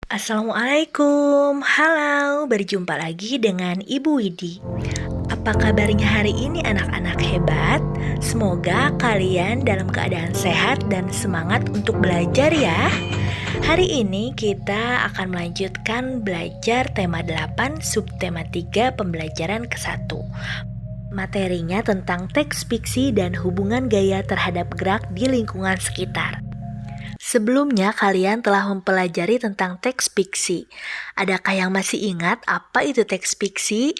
Assalamualaikum, halo, berjumpa lagi dengan Ibu Widi. Apa kabarnya hari ini anak-anak hebat? Semoga kalian dalam keadaan sehat dan semangat untuk belajar ya. Hari ini kita akan melanjutkan belajar tema 8 subtema 3 pembelajaran ke-1. Materinya tentang teks fiksi dan hubungan gaya terhadap gerak di lingkungan sekitar. Sebelumnya kalian telah mempelajari tentang teks fiksi. Adakah yang masih ingat apa itu teks fiksi?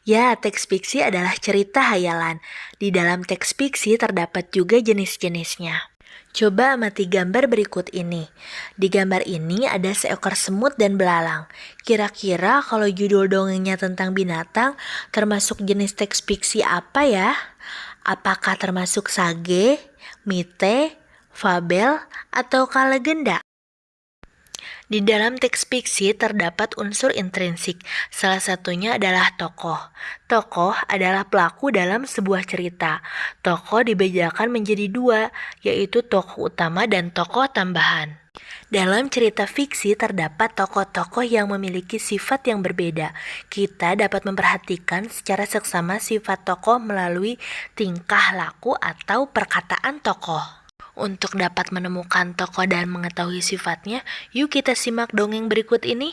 Ya, teks fiksi adalah cerita hayalan. Di dalam teks fiksi terdapat juga jenis-jenisnya. Coba amati gambar berikut ini. Di gambar ini ada seekor semut dan belalang. Kira-kira kalau judul dongengnya tentang binatang, termasuk jenis teks fiksi apa ya? Apakah termasuk sage, mite, fabel, atau legenda? Di dalam teks fiksi terdapat unsur intrinsik, salah satunya adalah tokoh. Tokoh adalah pelaku dalam sebuah cerita. Tokoh dibedakan menjadi dua, yaitu tokoh utama dan tokoh tambahan. Dalam cerita fiksi terdapat tokoh-tokoh yang memiliki sifat yang berbeda. Kita dapat memperhatikan secara seksama sifat tokoh melalui tingkah laku atau perkataan tokoh. Untuk dapat menemukan tokoh dan mengetahui sifatnya, yuk kita simak dongeng berikut ini.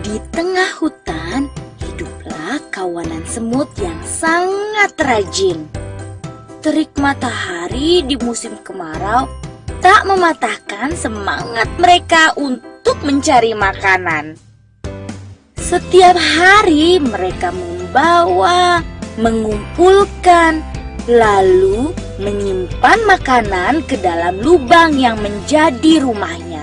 Di tengah hutan, hiduplah kawanan semut yang sangat rajin. Terik matahari di musim kemarau tak mematahkan semangat mereka untuk mencari makanan. Setiap hari mereka membawa, mengumpulkan, lalu menyimpan makanan ke dalam lubang yang menjadi rumahnya.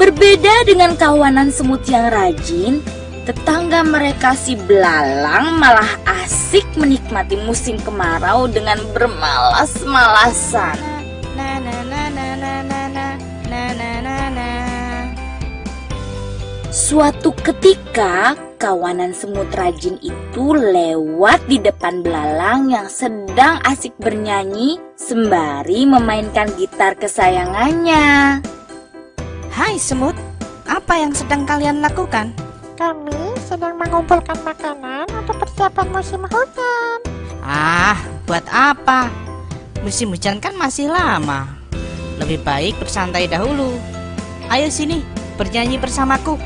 Berbeda dengan kawanan semut yang rajin, tetangga mereka si belalang malah asik menikmati musim kemarau dengan bermalas-malasan. Suatu ketika, kawanan semut rajin itu lewat di depan belalang yang sedang asik bernyanyi sembari memainkan gitar kesayangannya. Hai semut, apa yang sedang kalian lakukan? Kami sedang mengumpulkan makanan untuk persiapan musim hujan. Buat apa? Musim hujan kan masih lama. Lebih baik bersantai dahulu. Ayo sini, bernyanyi bersamaku.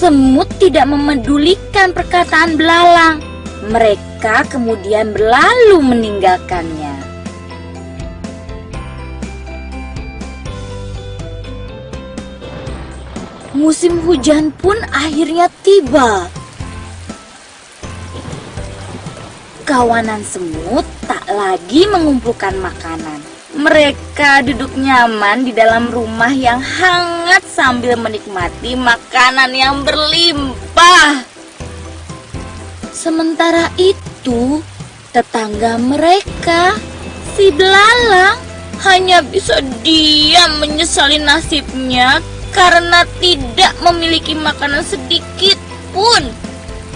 Semut tidak memedulikan perkataan belalang. Mereka kemudian berlalu meninggalkannya. Musim hujan pun akhirnya tiba. Kawanan semut tak lagi mengumpulkan makanan. Mereka duduk nyaman di dalam rumah yang hangat sambil menikmati makanan yang berlimpah. Sementara itu, tetangga mereka, si belalang, hanya bisa diam menyesali nasibnya karena tidak memiliki makanan sedikit pun.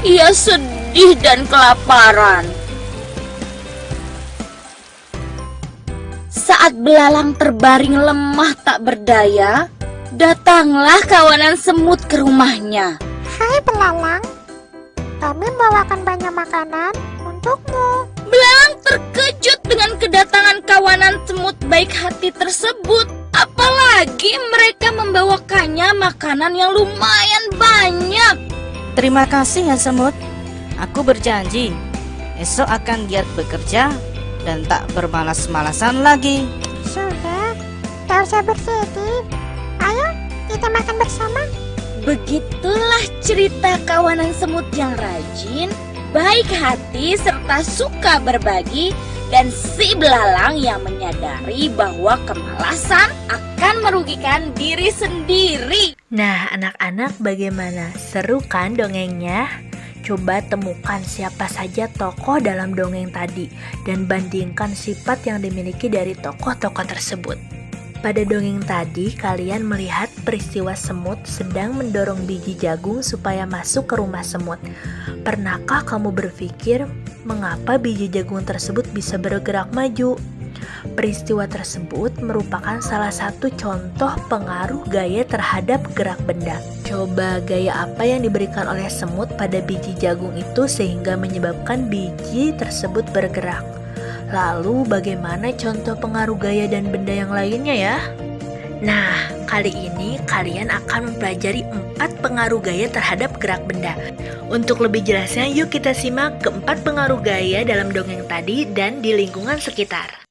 Ia sedih dan kelaparan. Saat belalang terbaring lemah tak berdaya, datanglah kawanan semut ke rumahnya. Hai belalang, kami membawakan banyak makanan untukmu. Belalang terkejut dengan kedatangan kawanan semut baik hati tersebut. Apalagi mereka membawakannya makanan yang lumayan banyak. Terima kasih ya semut. Aku berjanji, esok akan giat bekerja dan tak bermalas-malasan lagi. Sudah, tak usah bersedih. Ayo, kita makan bersama. Begitulah cerita kawanan semut yang rajin, baik hati serta suka berbagi, dan si belalang yang menyadari bahwa kemalasan akan merugikan diri sendiri. Nah, anak-anak bagaimana? Seru kan dongengnya? Coba temukan siapa saja tokoh dalam dongeng tadi dan bandingkan sifat yang dimiliki dari tokoh-tokoh tersebut. Pada dongeng tadi, kalian melihat peristiwa semut sedang mendorong biji jagung supaya masuk ke rumah semut. Pernahkah kamu berpikir mengapa biji jagung tersebut bisa bergerak maju? Peristiwa tersebut merupakan salah satu contoh pengaruh gaya terhadap gerak benda. Coba gaya apa yang diberikan oleh semut pada biji jagung itu sehingga menyebabkan biji tersebut bergerak? Lalu bagaimana contoh pengaruh gaya dan benda yang lainnya ya? Nah, kali ini kalian akan mempelajari 4 pengaruh gaya terhadap gerak benda. Untuk lebih jelasnya, yuk kita simak keempat pengaruh gaya dalam dongeng tadi dan di lingkungan sekitar.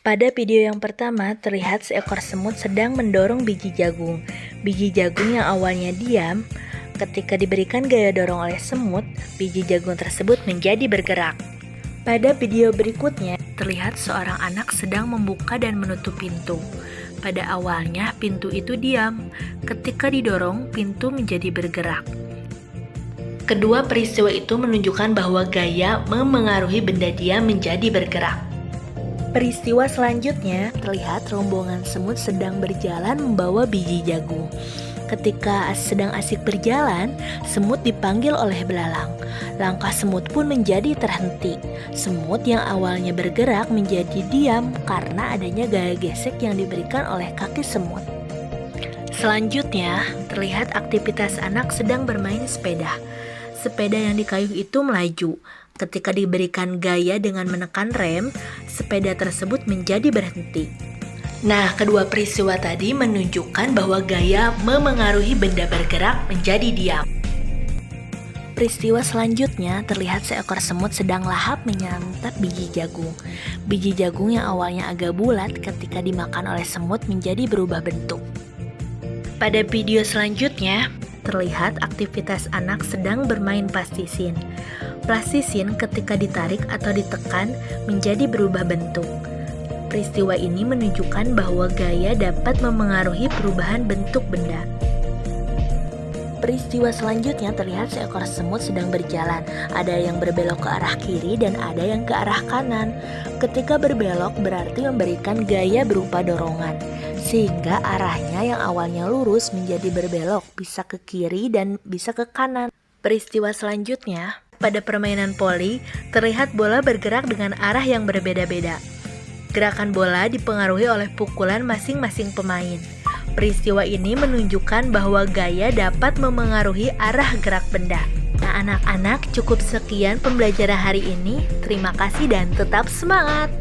Pada video yang pertama, terlihat seekor semut sedang mendorong biji jagung. Biji jagung yang awalnya diam, ketika diberikan gaya dorong oleh semut, biji jagung tersebut menjadi bergerak. Pada video berikutnya, terlihat seorang anak sedang membuka dan menutup pintu. Pada awalnya, pintu itu diam. Ketika didorong, pintu menjadi bergerak. Kedua peristiwa itu menunjukkan bahwa gaya memengaruhi benda diam menjadi bergerak. Peristiwa selanjutnya, terlihat rombongan semut sedang berjalan membawa biji jagung. Ketika sedang asik berjalan, semut dipanggil oleh belalang. Langkah semut pun menjadi terhenti. Semut yang awalnya bergerak menjadi diam karena adanya gaya gesek yang diberikan oleh kaki semut. Selanjutnya, terlihat aktivitas anak sedang bermain sepeda. Sepeda yang dikayuh itu melaju. Ketika diberikan gaya dengan menekan rem, sepeda tersebut menjadi berhenti. Nah, kedua peristiwa tadi menunjukkan bahwa gaya memengaruhi benda bergerak menjadi diam. Peristiwa selanjutnya terlihat seekor semut sedang lahap menyantap biji jagung. Biji jagung yang awalnya agak bulat ketika dimakan oleh semut menjadi berubah bentuk. Pada video selanjutnya, terlihat aktivitas anak sedang bermain plastisin. Plastisin ketika ditarik atau ditekan menjadi berubah bentuk. Peristiwa ini menunjukkan bahwa gaya dapat memengaruhi perubahan bentuk benda. Peristiwa selanjutnya terlihat seekor semut sedang berjalan. Ada yang berbelok ke arah kiri dan ada yang ke arah kanan. Ketika berbelok berarti memberikan gaya berupa dorongan, sehingga arahnya yang awalnya lurus menjadi berbelok, bisa ke kiri dan bisa ke kanan. Peristiwa selanjutnya, pada permainan voli, terlihat bola bergerak dengan arah yang berbeda-beda. Gerakan bola dipengaruhi oleh pukulan masing-masing pemain. Peristiwa ini menunjukkan bahwa gaya dapat memengaruhi arah gerak benda. Nah, anak-anak, cukup sekian pembelajaran hari ini. Terima kasih dan tetap semangat!